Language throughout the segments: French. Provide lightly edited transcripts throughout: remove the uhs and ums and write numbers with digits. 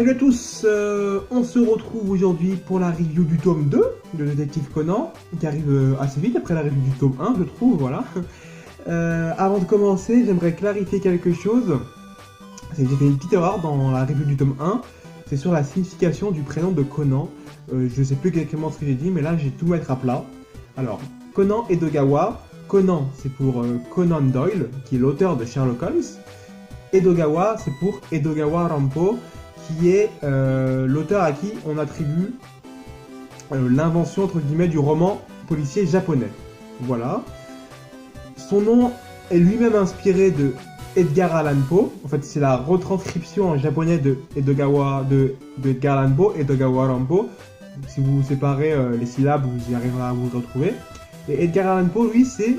Salut à tous, on se retrouve aujourd'hui pour la review du tome 2 de Détective Conan, qui arrive assez vite après la review du tome 1, je trouve, voilà. Avant de commencer, j'aimerais clarifier quelque chose. C'est que j'ai fait une petite erreur dans la review du tome 1, c'est sur la signification du prénom de Conan. Je sais plus exactement ce que j'ai dit, mais là j'ai tout mettre à plat. Alors, Conan Edogawa, Conan c'est pour Conan Doyle, qui est l'auteur de Sherlock Holmes. Edogawa c'est pour Edogawa Rampo, qui est l'auteur à qui on attribue l'invention entre guillemets du roman policier japonais. Voilà. Son nom est lui-même inspiré de Edgar Allan Poe. En fait, c'est la retranscription en japonais de Edgar Allan Poe, Edogawa Rampo. Si vous séparez les syllabes, vous y arriverez à vous retrouver. Et Edgar Allan Poe, lui, c'est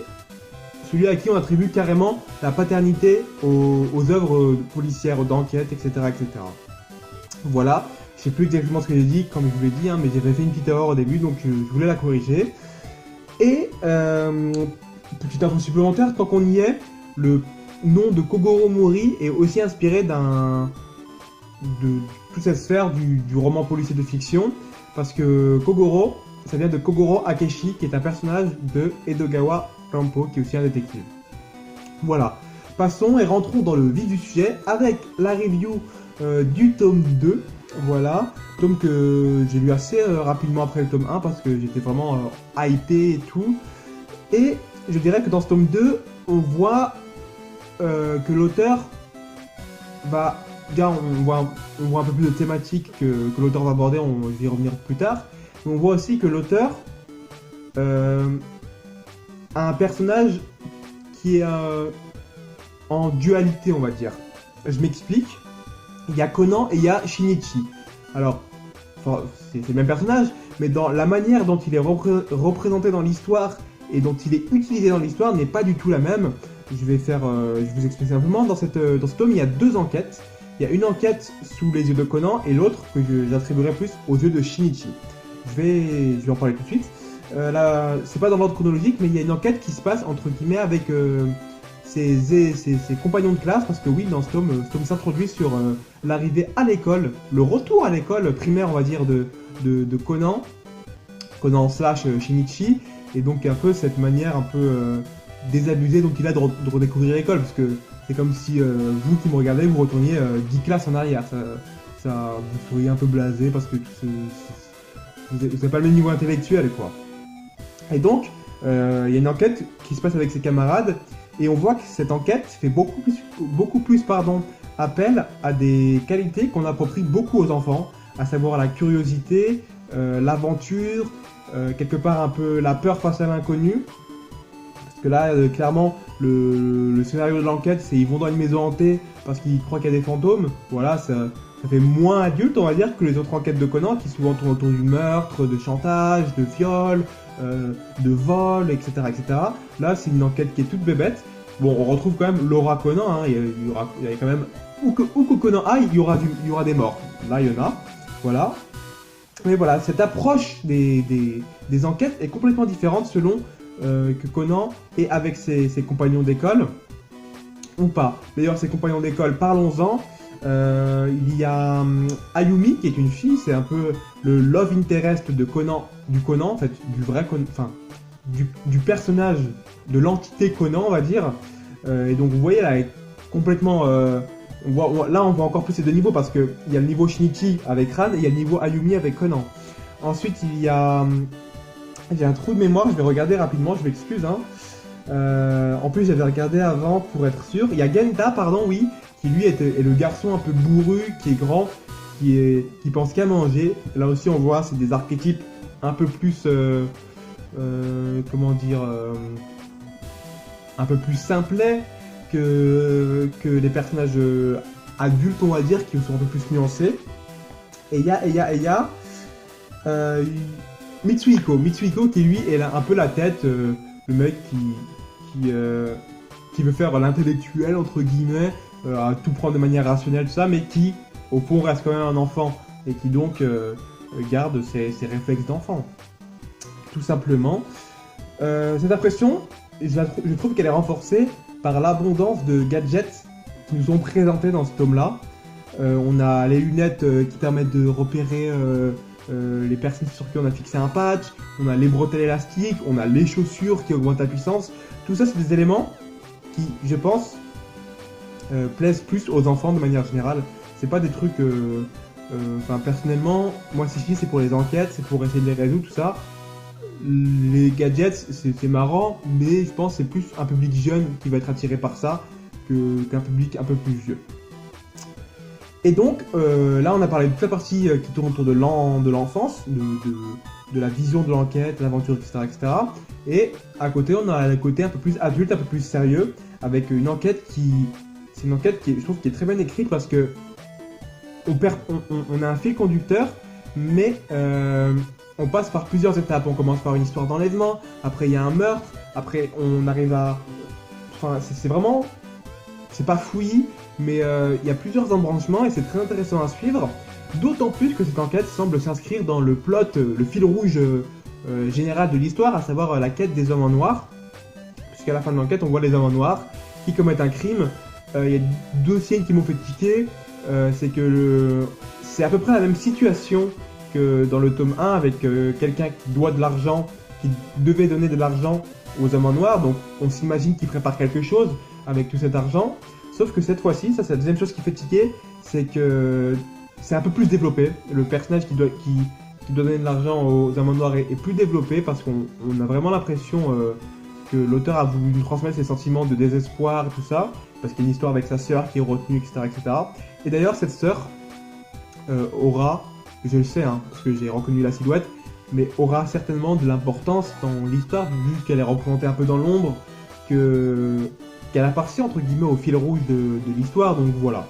celui à qui on attribue carrément la paternité aux œuvres policières, d'enquête, etc., etc. Voilà, je sais plus exactement ce que j'ai dit, comme je vous l'ai dit, hein, mais j'avais fait une petite erreur au début, donc je voulais la corriger. Et, petite info supplémentaire, tant qu'on y est, le nom de Kogoro Mori est aussi inspiré de toute cette sphère du roman policier de fiction, parce que Kogoro, ça vient de Kogoro Akeshi, qui est un personnage de Edogawa Rampo, qui est aussi un détective. Voilà, passons et rentrons dans le vif du sujet avec la review du tome 2, voilà, tome que j'ai lu assez rapidement après le tome 1 parce que j'étais vraiment hypé et tout. Et je dirais que dans ce tome 2, on voit que l'auteur va... Déjà, on voit un peu plus de thématiques que l'auteur va aborder, je vais y revenir plus tard. Mais on voit aussi que l'auteur a un personnage qui est en dualité, on va dire. Je m'explique. Il y a Conan et il y a Shinichi. Alors, c'est le même personnage, mais dans la manière dont il est représenté dans l'histoire et dont il est utilisé dans l'histoire n'est pas du tout la même. Je vous explique simplement. Dans ce tome, il y a deux enquêtes. Il y a une enquête sous les yeux de Conan et l'autre que j'attribuerai plus aux yeux de Shinichi. Je vais en parler tout de suite. Là, c'est pas dans l'ordre chronologique, mais il y a une enquête qui se passe entre guillemets avec ses compagnons de classe, parce que oui, dans ce tome s'introduit sur l'arrivée à l'école, le retour à l'école primaire, on va dire, de Conan slash Shinichi, et donc un peu cette manière un peu désabusée dont il a de redécouvrir l'école, parce que c'est comme si vous qui me regardez, vous retourniez 10 classes en arrière, vous seriez un peu blasé, parce que vous n'avez pas le même niveau intellectuel, quoi. Et donc, il y a une enquête qui se passe avec ses camarades, et on voit que cette enquête fait beaucoup plus appel à des qualités qu'on approprie beaucoup aux enfants, à savoir la curiosité, l'aventure, quelque part un peu la peur face à l'inconnu. Parce que là, clairement, le scénario de l'enquête, c'est ils vont dans une maison hantée parce qu'ils croient qu'il y a des fantômes. Voilà, ça fait moins adulte, on va dire, que les autres enquêtes de Conan, qui souvent tournent autour du meurtre, de chantage, de viol, de vol, etc., etc. Là, c'est une enquête qui est toute bébête. Bon, on retrouve quand même Laura Conan, hein, il y a quand même... Où que Conan aille, il y aura des morts. Là, il y en a. Voilà. Mais voilà, cette approche des enquêtes est complètement différente selon que Conan est avec ses compagnons d'école ou pas. D'ailleurs, ses compagnons d'école, parlons-en. Il y a Ayumi qui est une fille, c'est un peu le love interest de Conan, en fait, du vrai Conan, enfin du personnage de l'entité Conan, on va dire. Et donc vous voyez là, elle est complètement on voit encore plus ces deux niveaux parce que il y a le niveau Shinichi avec Ran et il y a le niveau Ayumi avec Conan. Ensuite j'ai un trou de mémoire, je vais regarder rapidement, je m'excuse, hein. En plus j'avais regardé avant pour être sûr. Il y a Genta, pardon, oui, qui lui est le garçon un peu bourru, qui est grand, qui pense qu'à manger. Là aussi on voit, c'est des archétypes un peu plus, comment dire, un peu plus simplets que les personnages adultes, on va dire, qui sont un peu plus nuancés. Et il y a Mitsuhiko qui lui est un peu la tête, le mec qui veut faire l'intellectuel entre guillemets, à tout prendre de manière rationnelle, tout ça, mais qui au fond reste quand même un enfant et qui donc garde ses réflexes d'enfant, tout simplement. Cette impression, je trouve qu'elle est renforcée par l'abondance de gadgets qui nous sont présentés dans ce tome-là. On a les lunettes qui permettent de repérer les personnes sur qui on a fixé un patch, on a les bretelles élastiques, on a les chaussures qui augmentent la puissance. Tout ça, c'est des éléments qui, je pense, plaisent plus aux enfants de manière générale. C'est pas des trucs... personnellement, moi, si c'est pour les enquêtes, c'est pour essayer de les résoudre, tout ça. Les gadgets, c'est marrant, mais je pense que c'est plus un public jeune qui va être attiré par ça qu'un public un peu plus vieux. Et donc, là, on a parlé de toute la partie qui tourne autour de l'enfance, de la vision de l'enquête, de l'aventure, etc., etc. Et à côté, on a le côté un peu plus adulte, un peu plus sérieux, avec une enquête c'est une enquête qui, je trouve, qui est très bien écrite parce que on a un fil conducteur, mais on passe par plusieurs étapes. On commence par une histoire d'enlèvement, après il y a un meurtre, après on arrive à... Enfin, c'est vraiment... C'est pas fouillis, mais il y a plusieurs embranchements et c'est très intéressant à suivre. D'autant plus que cette enquête semble s'inscrire dans le plot, le fil rouge général de l'histoire, à savoir la quête des hommes en noir. Puisqu'à la fin de l'enquête, on voit les hommes en noir qui commettent un crime. Il y a deux scènes qui m'ont fait tiquer. C'est à peu près la même situation que dans le tome 1 avec quelqu'un qui doit de l'argent, qui devait donner de l'argent aux hommes en noir. Donc on s'imagine qu'il prépare quelque chose avec tout cet argent. Sauf que cette fois-ci, ça c'est la deuxième chose qui fait tiquer, c'est que c'est un peu plus développé. Le personnage qui doit donner de l'argent aux hommes en noir est plus développé parce qu'on a vraiment l'impression que l'auteur a voulu nous transmettre ses sentiments de désespoir et tout ça, parce qu'il y a une histoire avec sa sœur qui est retenue, etc. etc. Et d'ailleurs, cette sœur aura, je le sais, hein, parce que j'ai reconnu la silhouette, mais aura certainement de l'importance dans l'histoire, vu qu'elle est représentée un peu dans l'ombre, qu'elle appartient entre guillemets au fil rouge de l'histoire, donc voilà.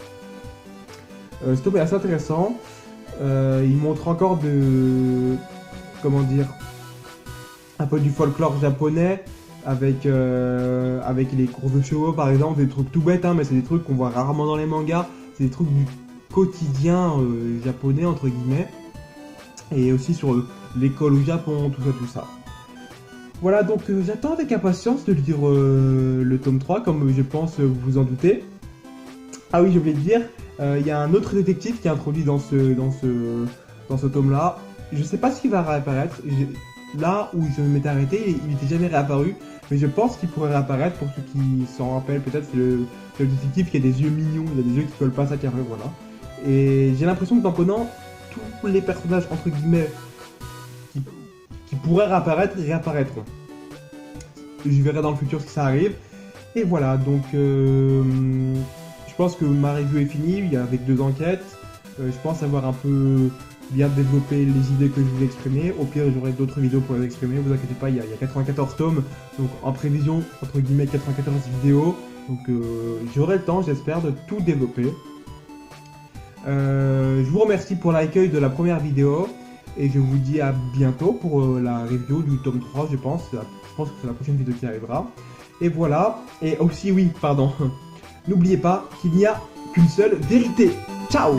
Ce tome est assez intéressant. Il montre encore un peu du folklore japonais, avec les courses de chevaux par exemple, des trucs tout bêtes, hein, mais c'est des trucs qu'on voit rarement dans les mangas, c'est des trucs du quotidien japonais entre guillemets, et aussi sur l'école au Japon, tout ça. Voilà, donc j'attends avec impatience de lire le tome 3, comme je pense vous vous en doutez. Ah oui, je voulais te dire, il y a un autre détective qui est introduit dans ce tome-là. Je sais pas s'il va réapparaître. Là où je m'étais arrêté, il n'était jamais réapparu. Mais je pense qu'il pourrait réapparaître, pour ceux qui s'en rappellent peut-être, c'est le détective qui a des yeux mignons, il a des yeux qui collent pas à sa carrure, voilà. Et j'ai l'impression que dans Conan, tous les personnages, entre guillemets, qui pourraient réapparaîtront. Je verrai dans le futur si ça arrive. Et voilà, donc je pense que ma review est finie, avec 2 enquêtes. Je pense avoir un peu bien développé les idées que je voulais exprimer. Au pire, j'aurai d'autres vidéos pour les exprimer, vous inquiétez pas, il y a 94 tomes, donc en prévision, entre guillemets, 94 vidéos. Donc j'aurai le temps, j'espère, de tout développer. Je vous remercie pour l'accueil de la première vidéo. Et je vous dis à bientôt pour la review du tome 3, je pense. Je pense que c'est la prochaine vidéo qui arrivera. Et voilà. Et aussi, oui, pardon. N'oubliez pas qu'il n'y a qu'une seule vérité. Ciao!